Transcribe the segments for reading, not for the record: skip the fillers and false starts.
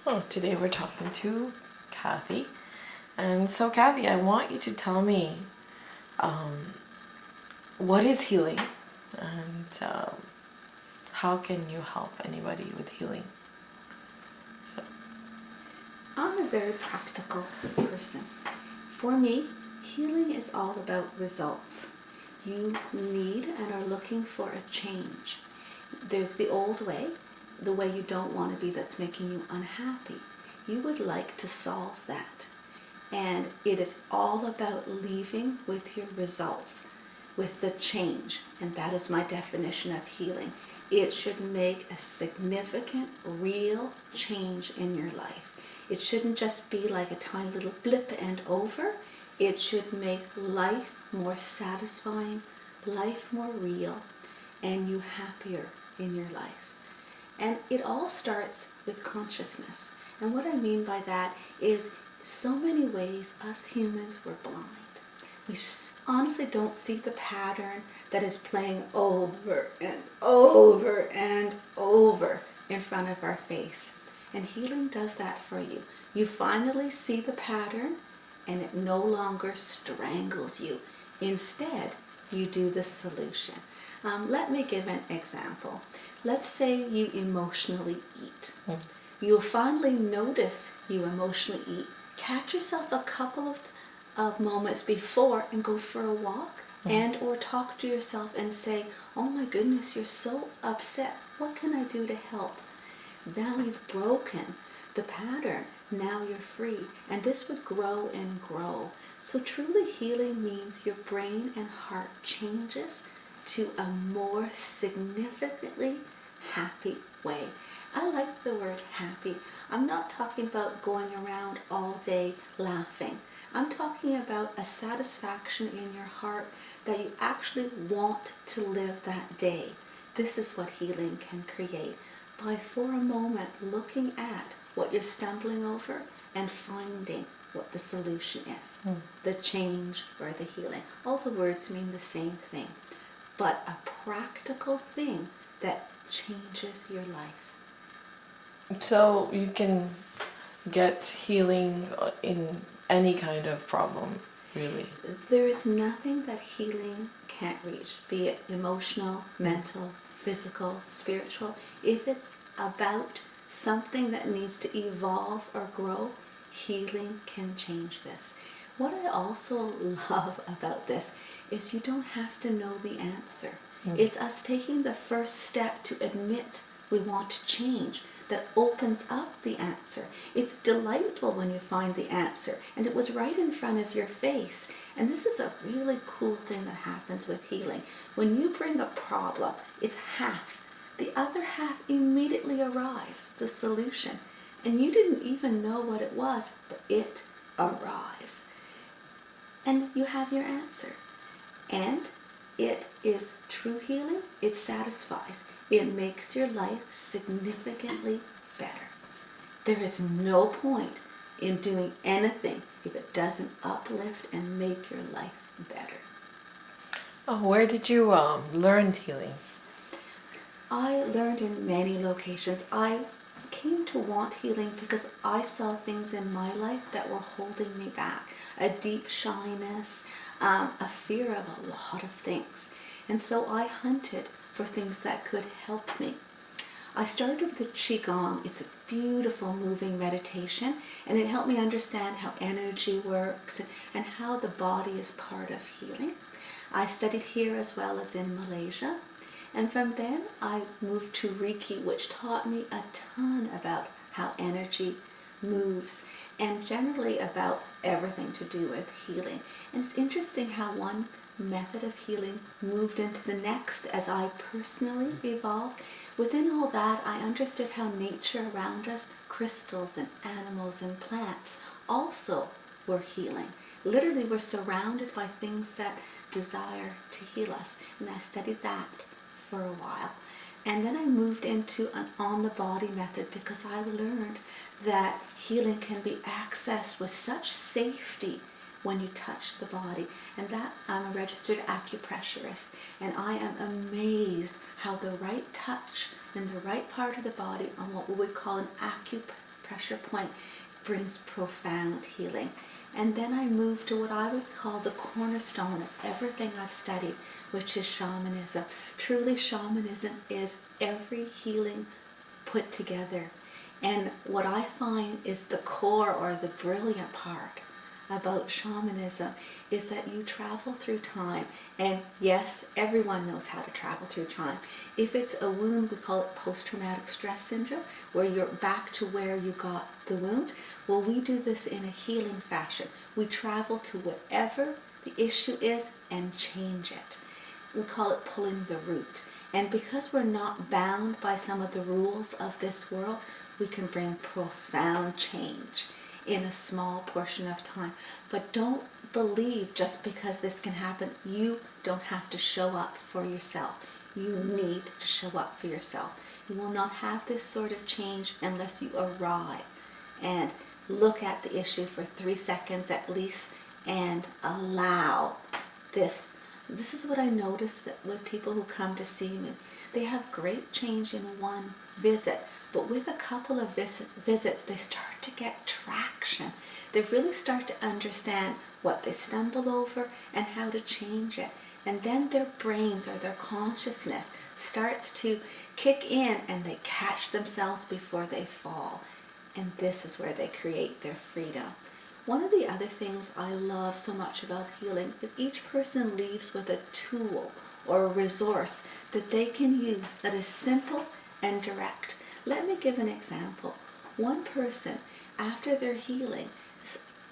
Oh, today we're talking to Kathy. And so, Kathy, I want you to tell me what is healing and how can you help anybody with healing? So, I'm a very practical person. For me, healing is all about results. You need and are looking for a change. There's the old way, the way you don't want to be that's making you unhappy. You would like to solve that. And it is all about leaving with your results, with the change. And that is my definition of healing. It should make a significant, real change in your life. It shouldn't just be like a tiny little blip and over. It should make life more satisfying, life more real, and you happier in your life. And it all starts with consciousness. And what I mean by that is so many ways us humans were blind. We honestly don't see the pattern that is playing over and over and over in front of our face. And healing does that for you. You finally see the pattern and it no longer strangles you. Instead, you do the solution. Let me give an example. Let's say you emotionally eat. You'll finally notice you emotionally eat. Catch yourself a couple of moments before and go for a walk and or talk to yourself and say, oh my goodness, you're so upset. What can I do to help? Now you've broken the pattern. Now you're free. And this would grow and grow. So truly healing means your brain and heart changes to a more significantly happy way. I like the word happy. I'm not talking about going around all day laughing. I'm talking about a satisfaction in your heart that you actually want to live that day. This is what healing can create by for a moment looking at what you're stumbling over and finding what the solution is. The change or the healing. All the words mean the same thing, but a practical thing that changes your life. so you can get healing in any kind of problem, really. There is nothing that healing can't reach, be it emotional, mental, physical, spiritual. If it's about something that needs to evolve or grow, healing can change this. What I also love about this is you don't have to know the answer. It's us taking the first step to admit we want to change that opens up the answer. It's delightful when you find the answer and it was right in front of your face. And this is a really cool thing that happens with healing. When you bring a problem, it's half. The other half immediately arrives, the solution. And you didn't even know what it was, but it arrives. And you have your answer. And it is true healing. It satisfies. It makes your life significantly better. There is no point in doing anything if it doesn't uplift and make your life better. Oh, where did you learn healing? I learned in many locations. I came to want healing because I saw things in my life that were holding me back. A deep shyness, a fear of a lot of things. And so I hunted for things that could help me. I started with the Qigong. It's a beautiful moving meditation and it helped me understand how energy works and how the body is part of healing. I studied here as well as in Malaysia. And from then I moved to Reiki, which taught me a ton about how energy moves and generally about everything to do with healing. And it's interesting how one method of healing moved into the next as I personally evolved. Within all that, I understood how nature around us, crystals and animals and plants, also were healing. Literally, we're surrounded by things that desire to heal us. And I studied that for a while. And then I moved into an on-the-body method because I learned that healing can be accessed with such safety when you touch the body. And that I'm a registered acupressurist, and I am amazed how the right touch in the right part of the body on what we would call an pressure point brings profound healing. And then I move to what I would call the cornerstone of everything I've studied, which is shamanism. Truly, shamanism is every healing put together. And what I find is the core or the brilliant part about shamanism is that you travel through time. And yes, everyone knows how to travel through time. If it's a wound, we call it post-traumatic stress syndrome, where you're back to where you got the wound. Well, we do this in a healing fashion. We travel to whatever the issue is and change it. We call it pulling the root. And because we're not bound by some of the rules of this world, we can bring profound change in a small portion of time. But don't believe just because this can happen, you don't have to show up for yourself. You need to show up for yourself. You will not have this sort of change unless you arrive and look at the issue for 3 seconds at least and allow this. This is what I notice that with people who come to see me. They have great change in one visit, but with a couple of visits, they start to get traction. They really start to understand what they stumble over and how to change it. And then their brains or their consciousness starts to kick in and they catch themselves before they fall. And this is where they create their freedom. One of the other things I love so much about healing is each person leaves with a tool or a resource that they can use that is simple and direct. Let me give an example. One person, after their healing,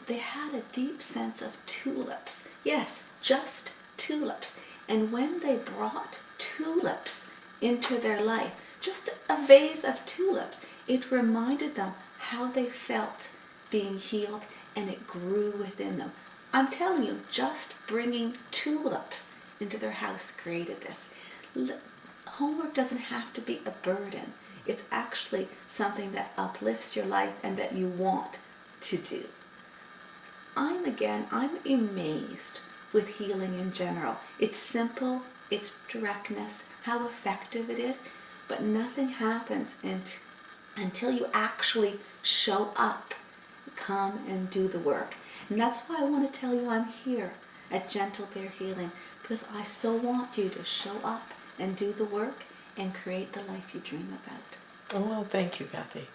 they had a deep sense of tulips. Yes, just tulips. And when they brought tulips into their life, just a vase of tulips, it reminded them how they felt being healed, and it grew within them. I'm telling you, just bringing tulips into their house created this. Homework doesn't have to be a burden. It's actually something that uplifts your life and that you want to do. I'm amazed with healing in general. It's simple, its directness, how effective it is, but nothing happens until you actually show up, come and do the work. And that's why I want to tell you I'm here at Gentle Bear Healing, because I so want you to show up and do the work and create the life you dream about. Oh, well, thank you, Kathy.